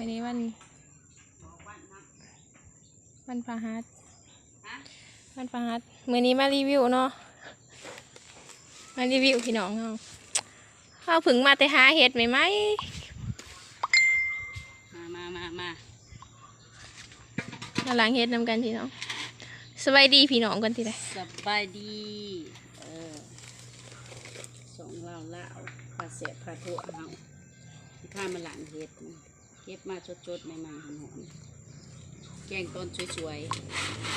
วันนี้วันพฤหัสมื้อนี้มารีวิวเนาะมารีวิวพี่น้องเขาเพิ่งมาแต่หาเห็ดใหม่มาล้างเห็ดนำกันพี่น้องสบายดีพี่น้องกันทีใดสบายดีสองเล่าปลาเสียบปลาทั่วเฮาที่ข้ามาหลังเห็ดเก็บมาจดๆใหม่ๆหอมๆแกงต้นสวย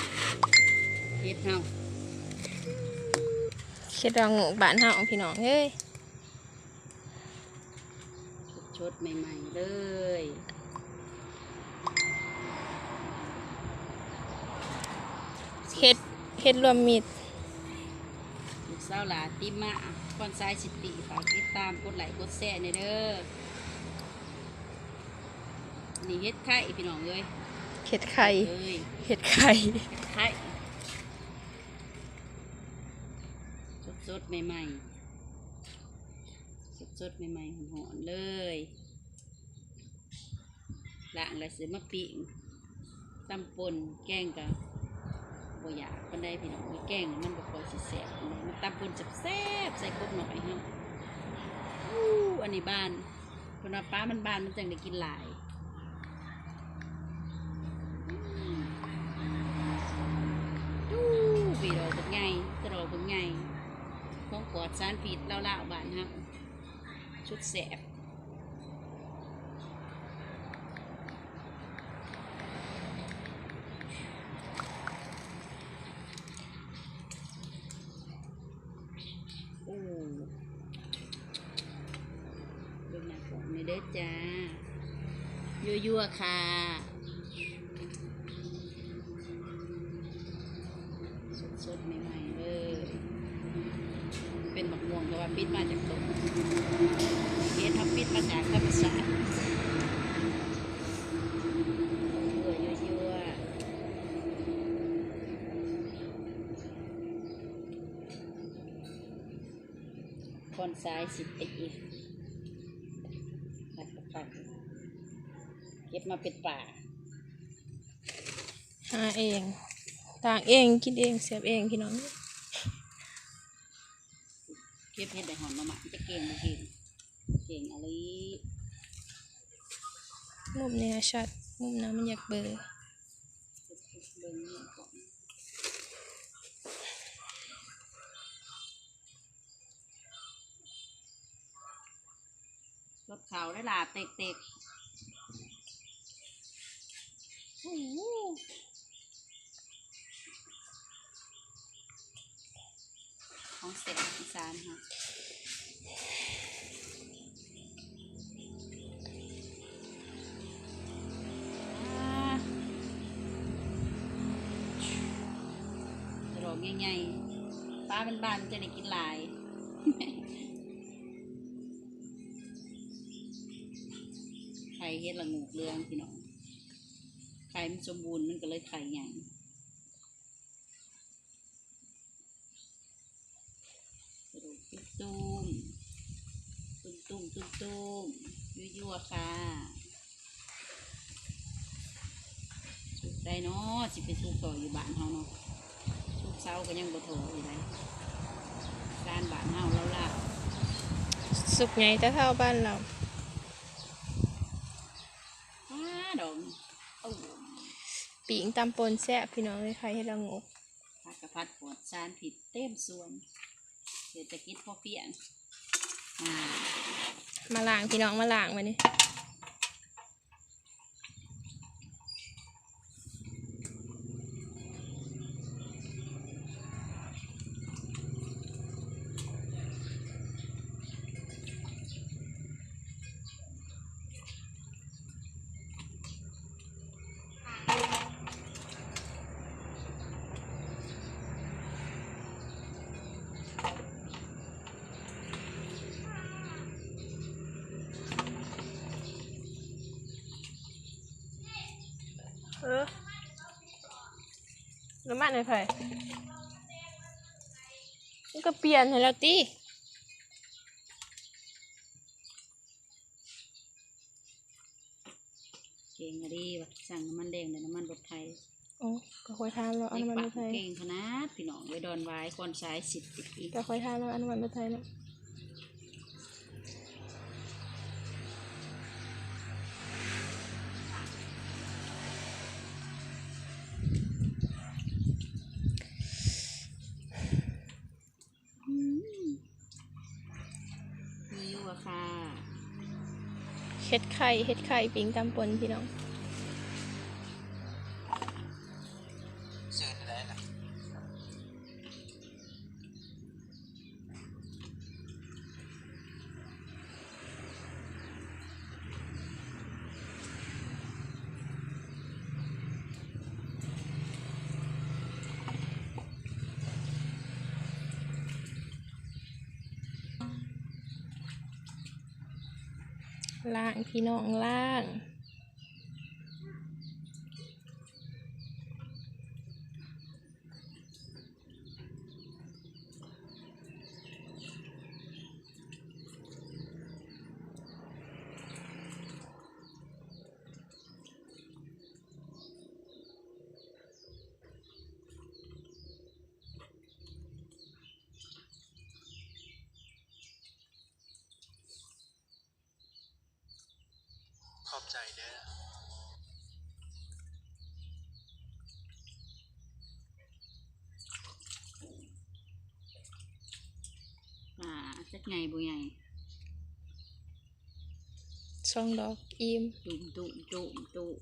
ๆเห็ดเฮาเห็ดรองงูบ้านเฮาพี่น้องเฮ้ยชดใหม่ๆเลยเห็ดรวมมิตรลูกสาวหลาติมาคอนไซสิติฝากติดตามกดไลค์กดแชร์ในเด้อนี่เห็ดไข่พี่น้องเลยเห็ดไข่สดใหม่หอนๆเลยล้างแล้วซื้อมาปิ้งตำป่นแกงกับบ่อยากปานใดพี่น้องแกงมันบ่ค่อยสิแซ่บมันตำป่นแซ่บใส่กบหน่อยเฮาอันนี้บ้านเพิ่นว่าป้ามันบ้านมันจังได้กินหลายปีดอกเป็นไงตรอเป็นไงของปลอดสารพิษเล่าๆบ้านเฮาชุดแซ่บดูหน้าผมในเด้อจ้ายั่วๆค่ะสดๆใหม่ๆเลยเป็นหมกม่วงแต่ว่าปิดมาจากต้นเฮ็ดทำปิดมาจากธรรมชาติยั่วคอนซ้ายสิติผักเก็บมาเป็นป่าหาเองต่างเองกินเองเสียบเองพี่น้องเก็บเห็ดได้หอมมาจะเก่งอะไรมุมเนี่ยชัดมุมน้ำมันอยากเบลอรถเขาได้ล่ะเตกของเสร็จอีสานค่ะดอกง่ายๆป้าบ้านๆจะได้กินหลายไข่เฮ็ดละงูเรืองพี่น้องไข่มันสมบูรณ์มันก็เลยไข่ใหญ่ตุ้มยั่วๆค่ะสุกได้เนาะสิไปสุกต่ออยู่บ้านเฮาเนาะสุกเช้าก็ยังบ่โถอยู่เลยการบ้านเฮาล่ะสุกไงแต่เท่าบ้านเราดอกปิ่งตำปนแซ่บพี่น้องเลยใครให้เรางกผักกระพัดปวดสารผิดเต็มส่วนเศรษฐกิจพอเพียงมาล้างพี่น้องมาล้างมานี่น้ำมันเลยไผ่มันก็เปลี่ยนให้แล้วตี ก่งอะดีว่ะสั่งน้ำมันแดงแต่น้ำมันรถไทย โอ้ก็ค่อยทานแล้วอัน ใน น้ำมัน ปาร ก ถไทย เก่งขนาดพี่น้องไว้ดอนไว้คอนสาย10 ปี ก็ค่อยทานแล้วอันน้ำมันรถไทยเนาะมีอยู่อะค่ะ เฮ็ดไข่ปิ้งตำปนพี่น้อง ซื้อได้ล่ะ ล่างพี่น้องล่าง ขอบใจเด้อ จักไงบ่ใหญ่ ช่องดอกอิ่ม ตุ่ม